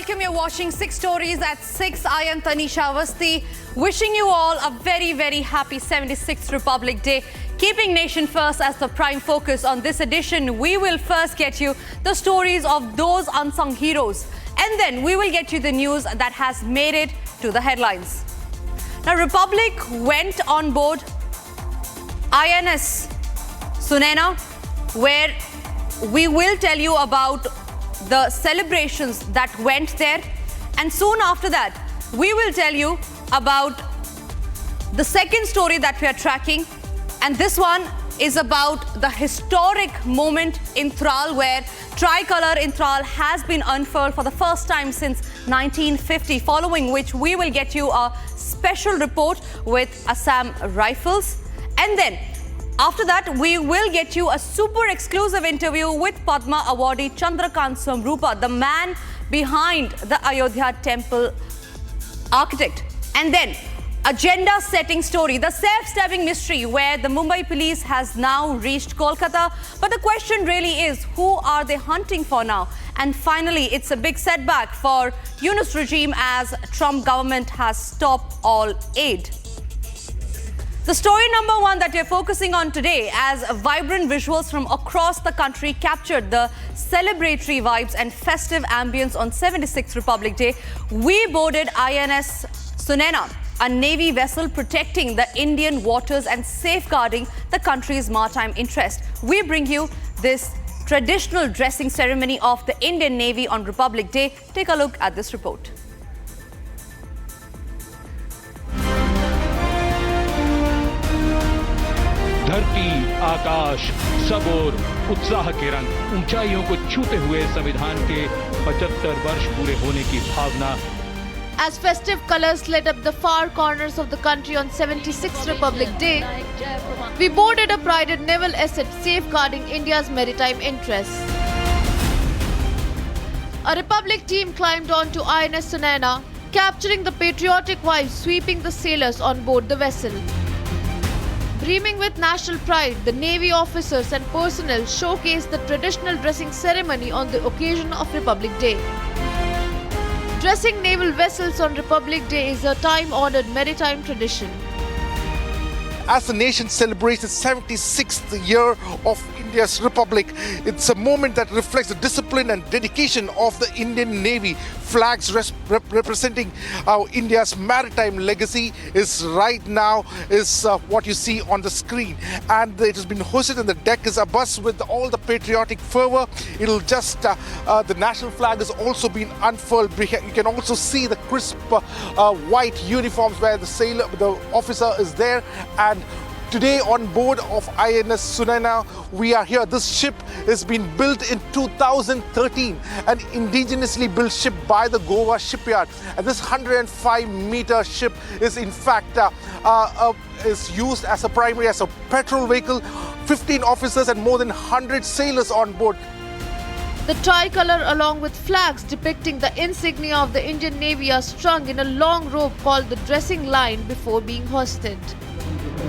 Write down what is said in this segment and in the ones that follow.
welcome. You're watching 6 Stories at 6. I am Tanisha Avasthi, wishing you all a very, very happy 76th Republic Day. Keeping nation first as the prime focus on this edition, we will first get you the stories of those unsung heroes. And then we will get you the news that has made it to the headlines. Now, Republic went on board INS Sunayana, where we will tell you about the celebrations that went there, and soon after that we will tell you about the second story that we are tracking, and this one is about the historic moment in Thrall, where tricolour in Thrall has been unfurled for the first time since 1950, following which we will get you a special report with Assam Rifles. And then after that, we will get you a super exclusive interview with Padma awardee Chandrakant Samrupa, the man behind the Ayodhya temple architect. And then, agenda-setting story, the self-stabbing mystery where the Mumbai police has now reached Kolkata. But the question really is, who are they hunting for now? And finally, it's a big setback for Yunus regime as Trump government has stopped all aid. The story number one that we're focusing on today, as vibrant visuals from across the country captured the celebratory vibes and festive ambience on 76th Republic Day, we boarded INS Sunayana, a Navy vessel protecting the Indian waters and safeguarding the country's maritime interest. We bring you this traditional dressing ceremony of the Indian Navy on Republic Day. Take a look at this report. धरती, आकाश, सब ओर उत्साह के रंग, ऊंचाइयों को छूते हुए संविधान के 75 वर्ष पूरे होने की भावना. As festive colors lit up the far corners of the country on 76th Republic Day, we boarded a prided naval asset safeguarding India's maritime interests. A Republic team climbed onto INS Sunayana, capturing the patriotic vibes sweeping the sailors on board the vessel. Beaming with national pride, the Navy officers and personnel showcased the traditional dressing ceremony on the occasion of Republic Day. Dressing naval vessels on Republic Day is a time-honored maritime tradition. As the nation celebrates its 76th year of India's Republic, it's a moment that reflects the discipline and dedication of the Indian Navy. Flags representing India's maritime legacy is right now what you see on the screen, and it has been hosted, and the deck is abuzz with all the patriotic fervor. It'll just the national flag has also been unfurled. You can also see the crisp white uniforms where the officer is there. And today on board of INS Sunayana, we are here. This ship has been built in 2013, an indigenously built ship by the Goa shipyard. And this 105-meter ship is in fact is used as a petrol vehicle, 15 officers and more than 100 sailors on board. The tricolour along with flags depicting the insignia of the Indian Navy are strung in a long rope called the dressing line before being hoisted.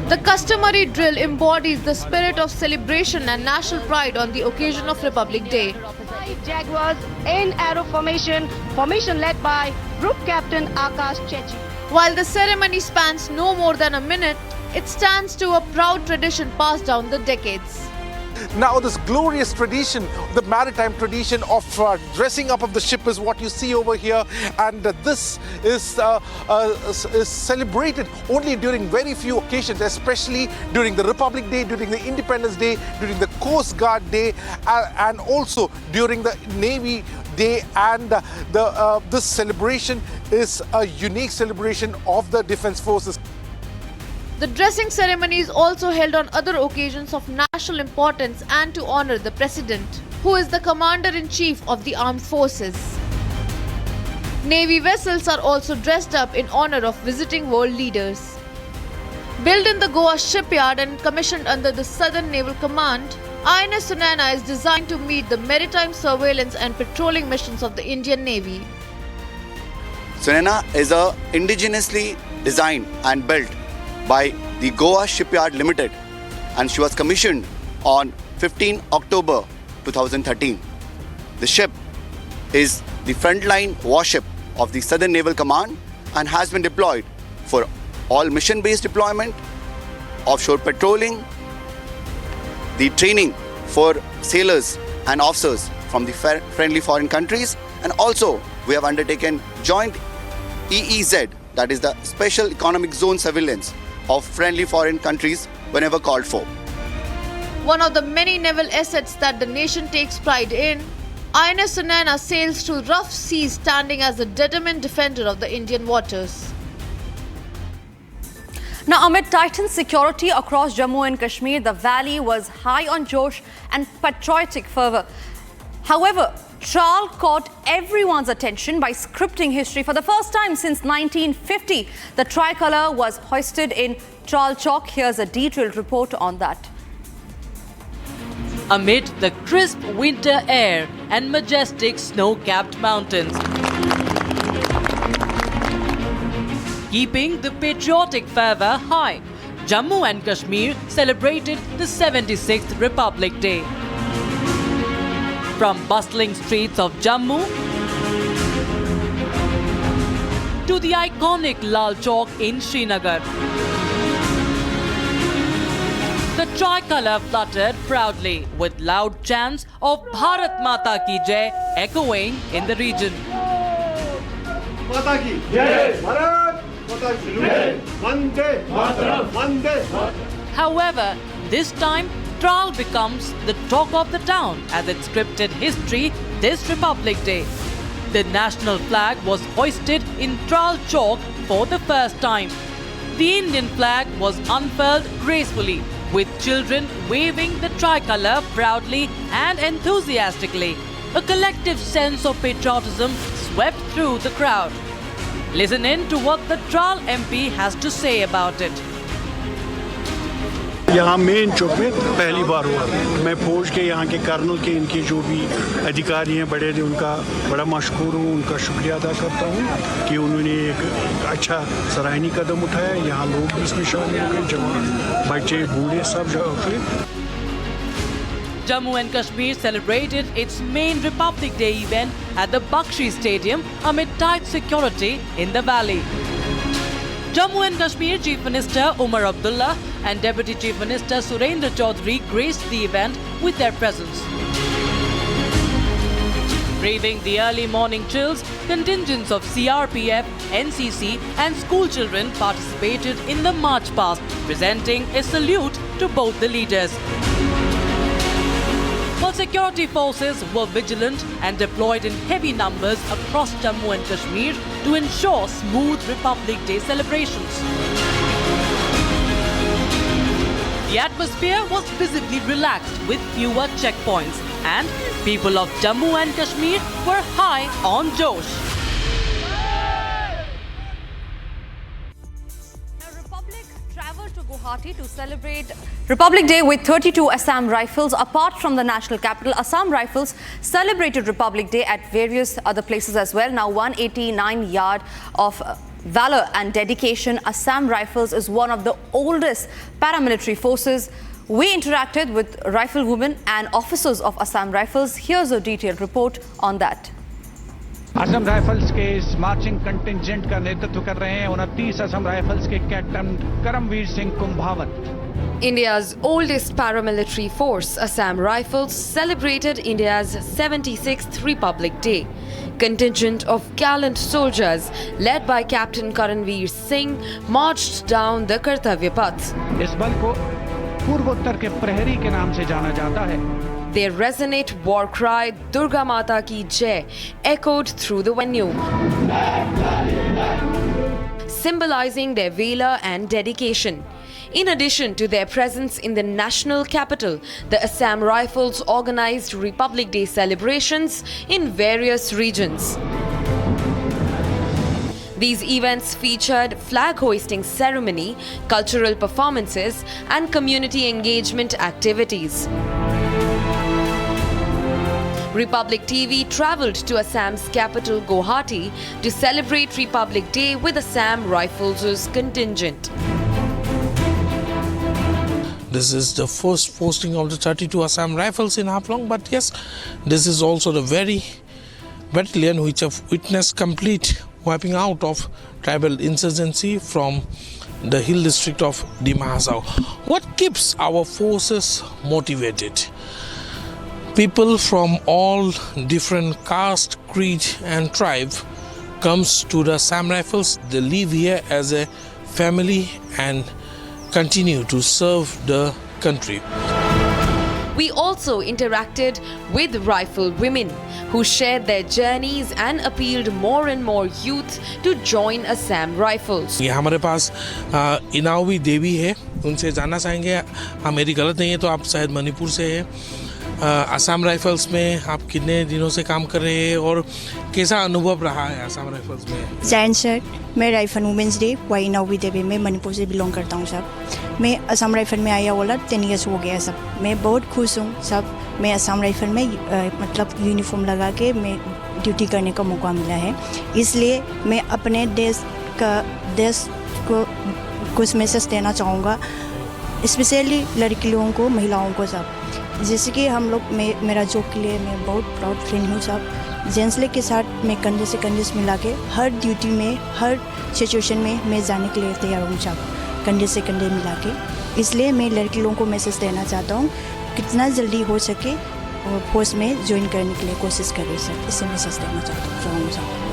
The customary drill embodies the spirit of celebration and national pride on the occasion of Republic Day. Jaguars in arrow formation led by Group Captain Akash Chechi. While the ceremony spans no more than a minute, it stands to a proud tradition passed down the decades. Now this glorious tradition, the maritime tradition of dressing up of the ship is what you see over here, and this is celebrated only during very few occasions, especially during the Republic Day, during the Independence Day, during the Coast Guard Day, and also during the Navy Day. And this celebration is a unique celebration of the Defence Forces. The dressing ceremony is also held on other occasions of national importance and to honor the President, who is the Commander-in-Chief of the Armed Forces. Navy vessels are also dressed up in honor of visiting world leaders. Built in the Goa shipyard and commissioned under the Southern Naval Command, INS Sunayana is designed to meet the maritime surveillance and patrolling missions of the Indian Navy. Sunayana is indigenously designed and built by the Goa Shipyard Limited, and she was commissioned on 15 October 2013. The ship is the frontline warship of the Southern Naval Command and has been deployed for all mission-based deployment, offshore patrolling, the training for sailors and officers from the friendly foreign countries, and also we have undertaken joint EEZ, that is the Special Economic Zone surveillance of friendly foreign countries whenever called for. One of the many naval assets that the nation takes pride in, INS Sunaina sails through rough seas, standing as a determined defender of the Indian waters. Now, amid tightened security across Jammu and Kashmir, the valley was high on josh and patriotic fervour. However, Tral caught everyone's attention by scripting history. For the first time since 1950, the tricolour was hoisted in Tral Chowk. Here's a detailed report on that. Amid the crisp winter air and majestic snow-capped mountains, keeping the patriotic fervour high, Jammu and Kashmir celebrated the 76th Republic Day. From bustling streets of Jammu to the iconic Lal Chowk in Srinagar, the tricolour fluttered proudly with loud chants of Bharat Mata Ki Jai echoing in the region. Mata ki Jai! Bharat Mata ki Jai! Vande Mataram! Vande Mataram! However, this time Tral becomes the talk of the town as it scripted history this Republic Day. The national flag was hoisted in Tral Chowk for the first time. The Indian flag was unfurled gracefully, with children waving the tricolour proudly and enthusiastically. A collective sense of patriotism swept through the crowd. Listen in to what the Tral MP has to say about it. यहाँ main चौक में पहली बार हुआ। मैं फौज के यहाँ के colonel के इनके जो भी अधिकारी हैं बड़े थे उनका बड़ा मशहूर हूँ, उनका शुक्रिया अदा करता हूँ कि उन्होंने एक अच्छा सराहनीय कदम उठाया। यहाँ लोग भी इसमें शामिल हो गए, जवान बच्चे बूढ़े सब जगह। Jammu and Kashmir celebrated its main Republic Day event at the Bakshi Stadium amid tight security in the valley. Jammu and Kashmir Chief Minister Umar Abdullah and Deputy Chief Minister Surendra Chaudhary graced the event with their presence. Braving the early morning chills, contingents of CRPF, NCC and school children participated in the march past, presenting a salute to both the leaders. While security forces were vigilant and deployed in heavy numbers across Jammu and Kashmir to ensure smooth Republic Day celebrations. The atmosphere was visibly relaxed with fewer checkpoints, and people of Jammu and Kashmir were high on josh. Republic travelled to Guwahati to celebrate Republic Day with 32 Assam Rifles. Apart from the national capital, Assam Rifles celebrated Republic Day at various other places as well. Now, 189 years of valor and dedication, Assam Rifles is one of the oldest paramilitary forces. We interacted with riflewomen and officers of Assam Rifles. Here's a detailed report on that. Assam rifles के इस marching contingent का नेतृत्व कर रहे हैं 29 Assam rifles के captain Karamvir Singh Kumbhawat. India's oldest paramilitary force, Assam Rifles, celebrated India's 76th Republic Day. Contingent of gallant soldiers led by Captain Karanveer Singh marched down the Kartavya Path. इस बल को पूर्वोत्तर के प्रहरी के नाम से जाना जाता है. Their resonant war cry, Durga Mata Ki Jai, echoed through the venue, symbolizing their valor and dedication. In addition to their presence in the national capital, the Assam Rifles organized Republic Day celebrations in various regions. These events featured flag hoisting ceremony, cultural performances, and community engagement activities. Republic TV travelled to Assam's capital Guwahati to celebrate Republic Day with Assam Rifles' contingent. This is the first posting of the 32 Assam Rifles in Haflong, but yes, this is also the very battalion which have witnessed complete wiping out of tribal insurgency from the hill district of Dima Hasao. What keeps our forces motivated? People from all different caste, creed and tribe comes to the Assam Rifles. They live here as a family and continue to serve the country. We also interacted with rifle women who shared their journeys and appealed more and more youth to join Assam Rifles. ये हमारे पास इनावी देवी है, उनसे जानना चाहेंगे। हाँ, मेरी गलत नहीं है तो आप शायद मणिपुर से हैं। असम राइफल्स में आप कितने दिनों से काम कर रहे हैं और कैसा अनुभव रहा है असम राइफल्स में? जैन सर, मैं राइफल वुमेंस डे वाई नवी देवी में मणिपुर से बिलोंग करता हूँ सब। मैं असम राइफल में आया वाला 10 ईयर्स हो गया सब। मैं बहुत खुश हूँ सब। मैं असम राइफल में मतलब यूनिफॉर्म लगा के मैं ड्यूटी करने का मौका मिला है, इसलिए मैं अपने देश को कुछ मैसेज देना चाहूँगा, स्पेशली लड़की लोगों को, महिलाओं को सब। जैसे कि हम लोग मेरा जॉब के लिए मैं बहुत प्राउड फील हूँ सब। जेंट्स के साथ मैं कंधे से कंधे मिला के हर ड्यूटी में, हर सिचुएशन में मैं जाने के लिए तैयार हूँ सब, कंधे से कंधे मिला के। इसलिए मैं लड़की लोगों को मैसेज देना चाहता हूँ, कितना जल्दी हो सके फोर्स में ज्वाइन करने के लिए कोशिश करें सर। इससे मैसेज देना चाहता हूँ।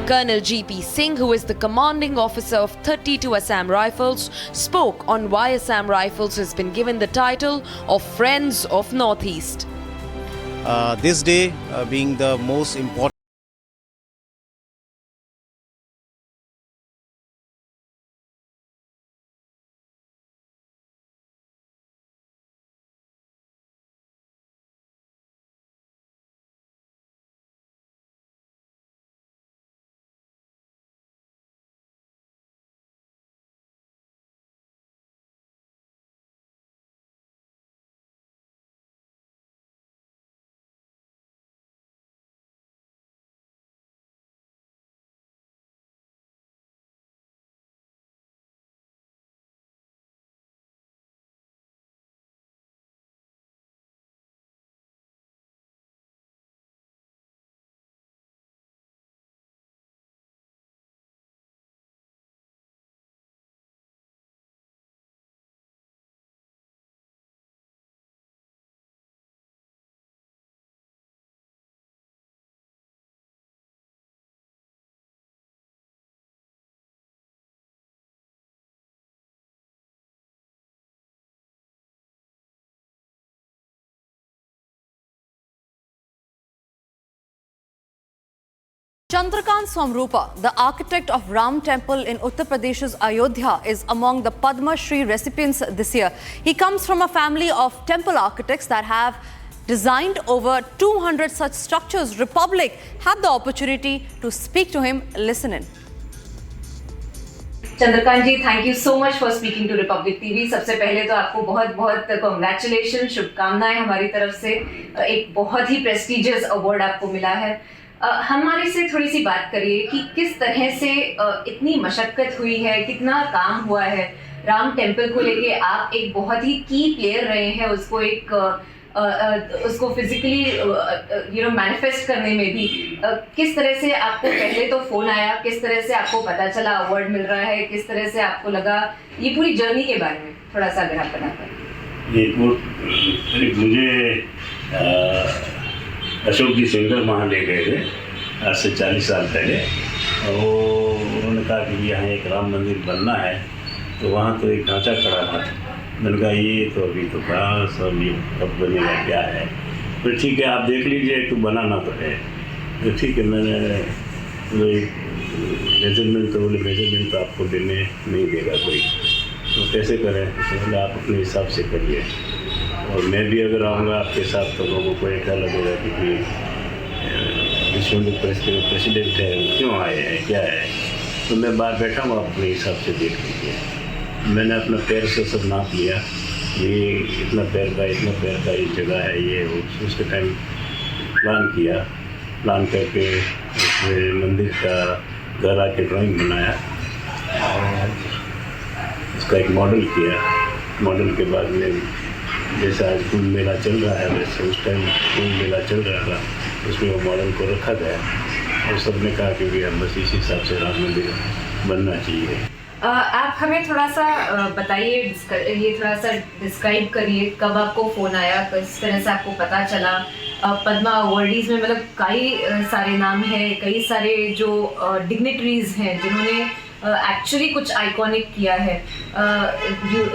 Colonel G.P. Singh, who is the commanding officer of 32 Assam Rifles, spoke on why Assam Rifles has been given the title of Friends of Northeast. This day being the most important Chandrakant Somrupa, the architect of Ram Temple in Uttar Pradesh's Ayodhya, is among the Padma Shri recipients this year. He comes from a family of temple architects that have designed over 200 such structures. Republic had the opportunity to speak to him. Listen in. Chandrakant ji, thank you so much for speaking to Republic TV. सबसे पहले तो आपको बहुत बहुत congratulation, शुभकामनाएं हमारी तरफ से। एक बहुत ही प्रेस्टिजियस अवार्ड आपको मिला है। हमारे से थोड़ी सी बात करिए कि किस तरह से इतनी मशक्कत हुई है, कितना काम हुआ है राम टेम्पल को लेके। आप एक बहुत ही की प्लेयर रहे हैं, उसको फिजिकली मैनिफेस्ट करने में भी। किस तरह से आपको पहले तो फोन आया, किस तरह से आपको पता चला अवार्ड मिल रहा है, किस तरह से आपको लगा, ये पूरी जर्नी के बारे में थोड़ा सा अगर आप बता पाए। ये मुझे अशोक जी सिंगर वहाँ ले गए थे आज से 40 साल पहले। वो उन्होंने कहा कि यहाँ एक राम मंदिर बनना है, तो वहाँ तो एक ढांचा खड़ा था। मैंने कहा ये तो अभी तो कहाँ सब, ये कब बनेगा, क्या है। तो ठीक है, आप देख लीजिए, तो बनाना तो है। तो ठीक है, मैंने मेजरमेंट तो बोले मेजरमेंट तो आपको देने नहीं देगा कोई, तो कैसे करें। तो बोले आप अपने हिसाब से करिए, और मैं भी अगर आऊँगा आपके साथ तो लोगों को ऐसा लगेगा कि विश्व हिंदू परिषद के प्रेसिडेंट है, क्यों आए हैं, क्या है। तो मैं बाहर बैठा हूँ, अपने हिसाब से देख लीजिए। मैंने अपना पैर से सब नाप लिया, ये इतना पैर का ये जगह है, ये उसके टाइम प्लान किया। प्लान करके मंदिर का घर आके ड्राइंग बनाया और उसका एक मॉडल किया। मॉडल के बाद में जैसे आज कुंभ मेला चल रहा है वैसे उस टाइम कुंभ मेला चल रहा था, उसमें वो मॉडल को रखा गया और सबने कहा कि भी हम बस इस हिसाब से राम मंदिर बनना चाहिए। आप हमें थोड़ा सा बताइए, ये थोड़ा सा डिस्क्राइब करिए कब आपको फ़ोन आया, किस तरह से आपको पता चला। पद्मा अवॉर्डीज़ में मतलब कई सारे नाम हैं, कई सारे जो डिग्निटरीज हैं जिन्होंने एक्चुअली कुछ आइकॉनिक किया है,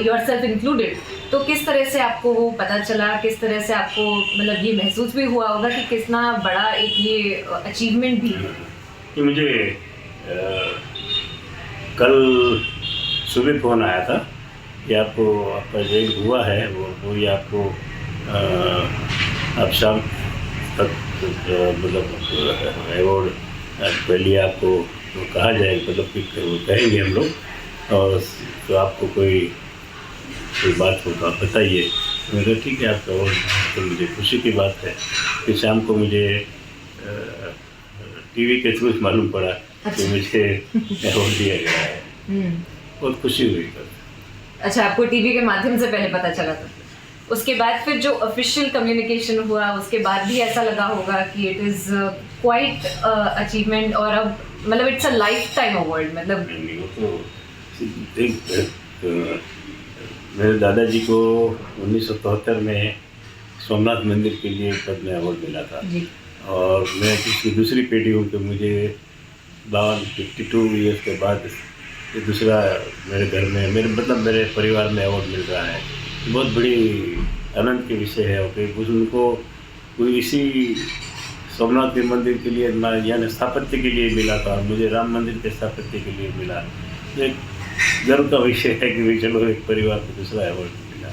योरसेल्फ इंक्लूडेड। तो किस तरह से आपको वो पता चला, किस तरह से आपको मतलब ये महसूस भी हुआ होगा कि कितना बड़ा एक ये अचीवमेंट भी है? कि मुझे कल सुबह फ़ोन आया था कि आपको आपका रेड हुआ है, वो ये आपको आप शाम तक मतलब अवार्ड पहले आपको कहा जाएगा, मतलब कि कहेंगे हम लोग, और तो आपको कोई बात हो तो आप बताइए। मैंने ठीक है आपका अवार्ड, तो मुझे खुशी की बात है कि शाम को मुझे टीवी के थ्रू मालूम पड़ा कि मुझे अवार्ड दिया गया है। बहुत खुशी हुई। अच्छा, आपको टीवी के माध्यम से पहले पता चला था, उसके बाद फिर जो ऑफिशियल कम्युनिकेशन हुआ उसके बाद भी ऐसा लगा होगा कि इट इज़ क्वाइट अचीवमेंट, और अब मतलब it's a life time award. मतलब मेरे दादाजी को 1973 में सोमनाथ मंदिर के लिए पद्म अवार्ड मिला था और मैं इसकी दूसरी पीढ़ी हूँ कि मुझे 52 ईयर्स के बाद ये दूसरा मेरे घर में मेरे परिवार में अवार्ड मिल रहा है। बहुत बड़ी आनंद के विषय है। और उनको कोई इसी सोमनाथ के मंदिर के लिए यानी स्थापत्य के लिए मिला था, मुझे राम मंदिर के स्थापत्य के लिए मिला। एक गर्व का विषय है कि चलो एक परिवार को दूसरा अवार्ड मिला।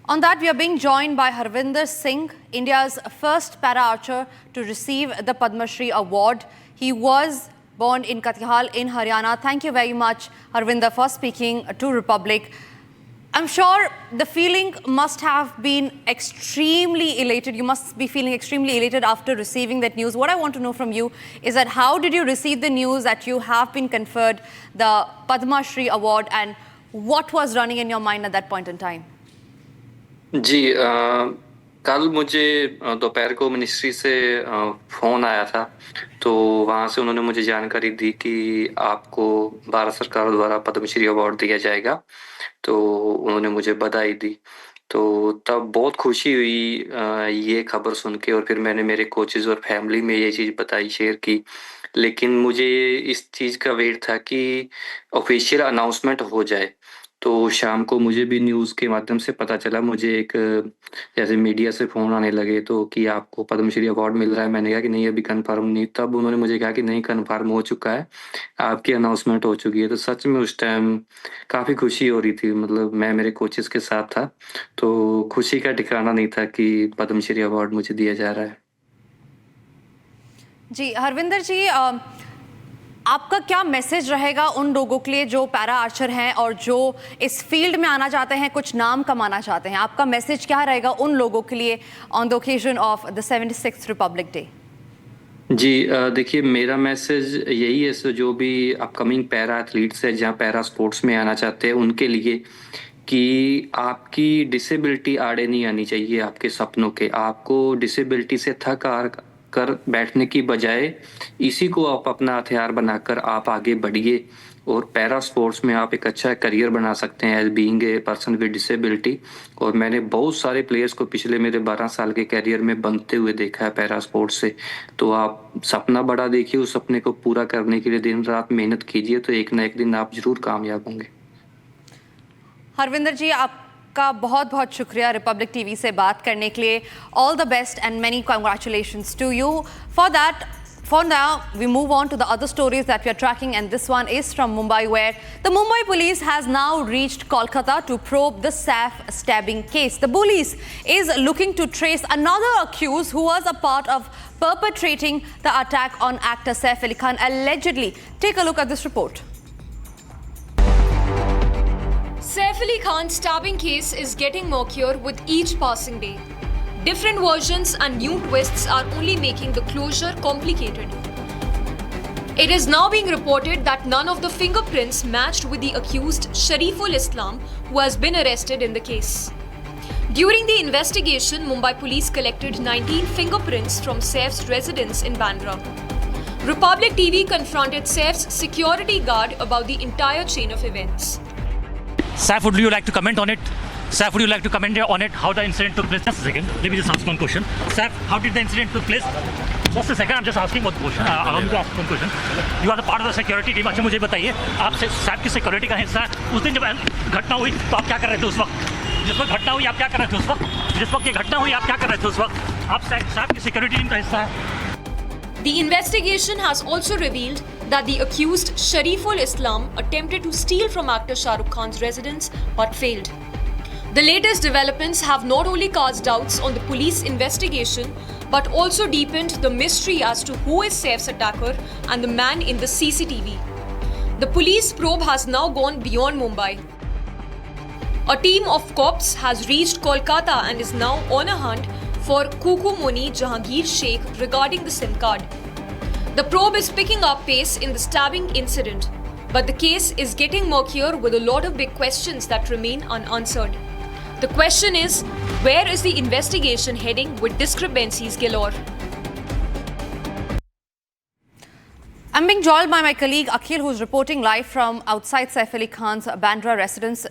On that, we are being joined by Harvinder Singh, India's first para-archer to receive the Padma Shri Award. He was born in Katihal in Haryana. Thank you very much, Harvinder, for speaking to Republic. I'm sure the feeling must have been extremely elated. You must be feeling extremely elated after receiving that news. What I want to know from you is that how did you receive the news that you have been conferred the Padma Shri Award, and what was running in your mind at that point in time? जी, कल मुझे दोपहर को ministry से phone आया था, तो वहाँ से उन्होंने मुझे जानकारी दी कि आपको भारत सरकार द्वारा पद्मश्री अवार्ड दिया जाएगा। तो उन्होंने मुझे बधाई दी, तो तब बहुत खुशी हुई ये खबर सुन के, और फिर मैंने मेरे कोचेज़ और फैमिली में ये चीज़ बताई, शेयर की। लेकिन मुझे इस चीज़ का वेट था कि ऑफिशियल अनाउंसमेंट हो जाए। तो शाम को मुझे भी न्यूज़ के माध्यम से पता चला, मुझे एक जैसे मीडिया से फ़ोन आने लगे तो कि आपको पद्मश्री अवार्ड मिल रहा है। मैंने कहा कि नहीं, अभी कंफर्म नहीं। तब उन्होंने मुझे कहा कि नहीं, कंफर्म हो चुका है, आपकी अनाउंसमेंट हो चुकी है। तो सच में उस टाइम काफ़ी खुशी हो रही थी। मतलब मैं मेरे कोचेज़ के साथ था, तो खुशी का ठिकाना नहीं था कि पद्मश्री अवार्ड मुझे दिया जा रहा है। जी हरविंदर जी, आपका क्या मैसेज रहेगा उन लोगों के लिए जो पैरा आर्चर हैं और जो इस फील्ड में आना चाहते हैं, कुछ नाम कमाना चाहते हैं? आपका मैसेज क्या रहेगा उन लोगों के लिए on the occasion of the 76th republic day? जी, देखिए, मेरा मैसेज यही है, सो जो भी अपकमिंग पैरा एथलीट्स हैं, जहाँ पैरा स्पोर्ट्स में आना चाहते हैं, उनके लिए कि आपकी डिसेबिलिटी आड़े नहीं आनी चाहिए आपके सपनों के। आपको डिसेबिलिटी से थक कर बैठने की बजाय इसी को आप अपना हथियार बनाकर आप आगे बढ़िए, और पैरा स्पोर्ट्स में आप एक अच्छा करियर बना सकते हैं as being a person with disability. और मैंने बहुत सारे प्लेयर्स को पिछले मेरे 12 साल के करियर में बनते हुए देखा है पैरा स्पोर्ट्स से। तो आप सपना बड़ा देखिए, उस सपने को पूरा करने के लिए दिन रात मेहनत कीजिए, तो एक ना एक दिन आप जरूर कामयाब होंगे। हरविंदर जी, आपका बहुत बहुत शुक्रिया रिपब्लिक टीवी से बात करने के लिए। All the best and many congratulations to you for that. For now, we move on to the other stories that we are tracking, and this one is from Mumbai, where the Mumbai police has now reached Kolkata to probe the SAF stabbing case. The police is looking to trace another accused who was a part of perpetrating the attack on actor Saif Ali Khan, allegedly. Take a look at this report. Saif Ali Khan's stabbing case is getting murkier with each passing day. Different versions and new twists are only making the closure complicated. It is now being reported that none of the fingerprints matched with the accused Shariful Islam, who has been arrested in the case. During the investigation, Mumbai police collected 19 fingerprints from Saif's residence in Bandra. Republic TV confronted Saif's security guard about the entire chain of events. Saif, would you like to comment on it? Saif, would you like to comment on it? How the incident took place? Just a second. Let me just ask one question. Saif, how did the incident took place? Just a second. I'm just asking one question. I want to ask one question. You are the part of the security team. अच्छा मुझे बताइए, आप सैफ की security का हिस्सा उस दिन जब घटना हुई तो आप क्या कर रहे थे उस वक्त? जिस वक्त घटना हुई आप क्या कर रहे थे उस वक्त? जिस वक्त ये घटना हुई आप क्या कर रहे थे उस वक्त? आप सैफ की सिक्योरिटी टीम का हिस्सा है. The investigation has also revealed that the accused Shariful Islam attempted to steal from actor Shah Rukh Khan's residence but failed. The latest developments have not only cast doubts on the police investigation but also deepened the mystery as to who is Saif's attacker and the man in the CCTV. The police probe has now gone beyond Mumbai. A team of cops has reached Kolkata and is now on a hunt for Kuku Muni Jahangir Sheikh regarding the SIM card. The probe is picking up pace in the stabbing incident, but the case is getting murkier with a lot of big questions that remain unanswered. The question is, where is the investigation heading with discrepancies galore? I'm being joined by my colleague Akhil, who's reporting live from outside Saif Ali Khan's Bandra residence.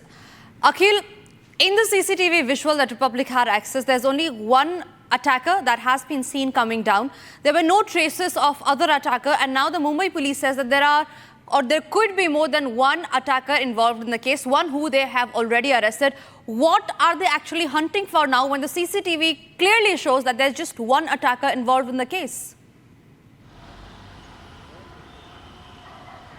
Akhil, in the CCTV visual that Republic had access, there's only one attacker that has been seen coming down. There were no traces of other attacker, and now the Mumbai police says that there could be more than one attacker involved in the case, one who they have already arrested. What are they actually hunting for now when the CCTV clearly shows that there's just one attacker involved in the case?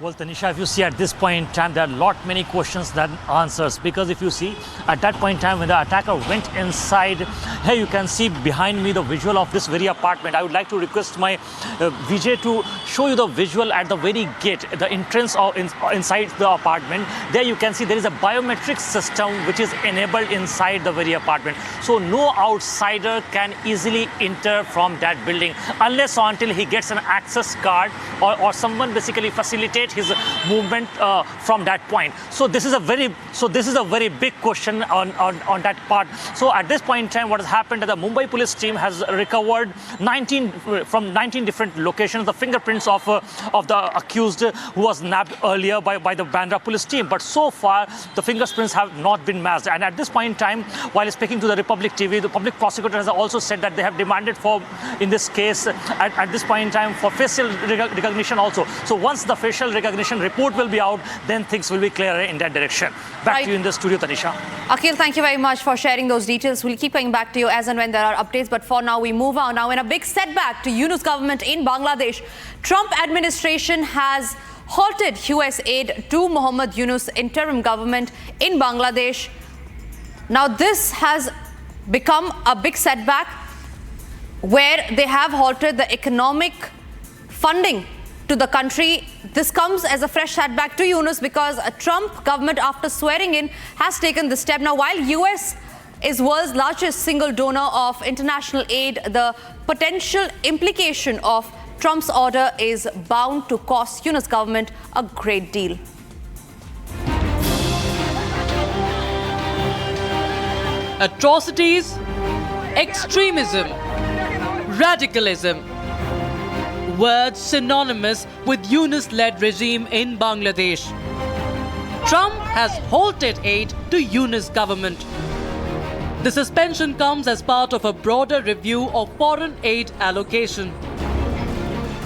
Well, Tanisha, if you see at this point in time, there are many questions than answers, because if you see at that point in time when the attacker went inside, here you can see behind me the visual of this very apartment. I would like to request my Vijay to show you the visual at the very gate, the entrance of inside the apartment. There you can see there is a biometric system which is enabled inside the very apartment. So no outsider can easily enter from that building unless or until he gets an access card or someone basically facilitates his movement from that point. So this is a very big question on that part. So at this point in time, what has happened is the Mumbai police team has recovered 19 different locations the fingerprints of the accused who was nabbed earlier by the Bandra police team. But so far the fingerprints have not been matched. And at this point in time, while speaking to the Republic TV, the public prosecutor has also said that they have demanded for, in this case, at this point in time, for facial recognition also. So once the facial recognition report will be out, then things will be clearer in that direction. Back to you in the studio, Tanisha. Akhil, thank you very much for sharing those details. We'll keep coming back to you as and when there are updates. But for now, we move on. Now, in a big setback to Yunus government in Bangladesh, Trump administration has halted US aid to Muhammad Yunus interim government in Bangladesh. Now, this has become a big setback where they have halted the economic funding to the country. This comes as a fresh setback to Yunus because a Trump government, after swearing in, has taken this step. Now, while US is world's largest single donor of international aid, the potential implication of Trump's order is bound to cost Yunus government a great deal. Atrocities, extremism, radicalism. Words synonymous with Yunus-led regime in Bangladesh. Trump has halted aid to Yunus government. The suspension comes as part of a broader review of foreign aid allocation.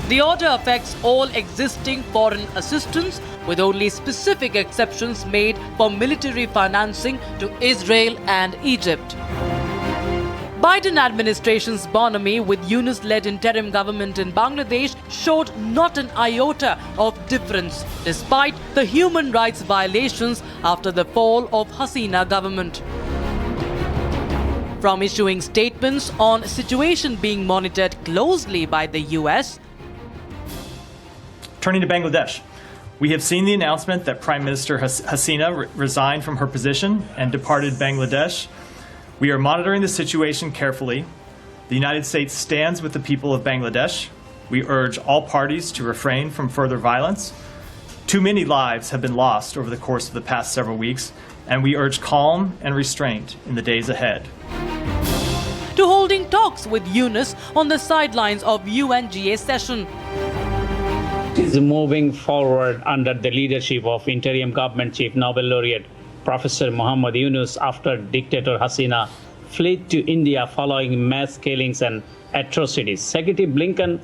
The order affects all existing foreign assistance, with only specific exceptions made for military financing to Israel and Egypt. Biden administration's bonhomie with Yunus-led interim government in Bangladesh showed not an iota of difference, despite the human rights violations after the fall of Hasina government. From issuing statements on situation being monitored closely by the US. Turning to Bangladesh, we have seen the announcement that Prime Minister Hasina resigned from her position and departed Bangladesh. We are monitoring the situation carefully. The United States stands with the people of Bangladesh. We urge all parties to refrain from further violence. Too many lives have been lost over the course of the past several weeks, and we urge calm and restraint in the days ahead. To holding talks with Yunus on the sidelines of UNGA session. Is moving forward under the leadership of Interim Government Chief Nobel Laureate Professor Muhammad Yunus after dictator Hasina fled to India following mass killings and atrocities. Secretary Blinken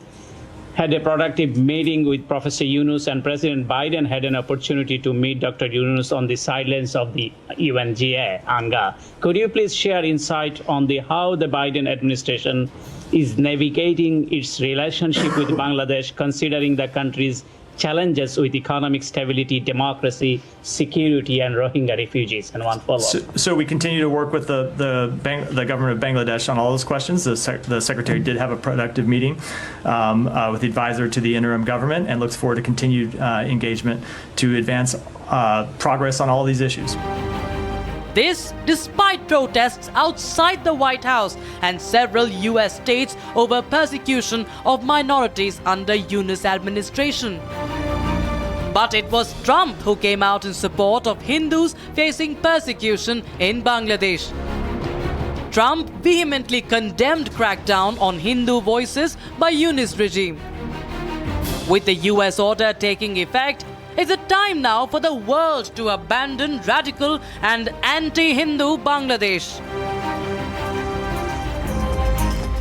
had a productive meeting with Professor Yunus, and President Biden had an opportunity to meet Dr. Yunus on the sidelines of the UNGA, ANGA. Could you please share insight on how the Biden administration is navigating its relationship with Bangladesh, considering the country's challenges with economic stability, democracy, security, and Rohingya refugees? And one follow-up. So we continue to work with the government of Bangladesh on all those questions. The secretary did have a productive meeting with the advisor to the interim government and looks forward to continued engagement to advance progress on all these issues. This despite protests outside the White House and several US states over persecution of minorities under Yunus administration. But it was Trump who came out in support of Hindus facing persecution in Bangladesh. Trump vehemently condemned crackdown on Hindu voices by Yunus regime. With the US order taking effect, is it time now for the world to abandon radical and anti-Hindu Bangladesh?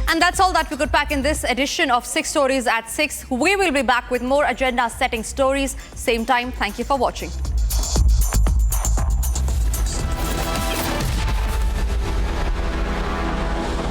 And that's all that we could pack in this edition of 6 Stories at 6. We will be back with more agenda-setting stories, same time. Thank you for watching.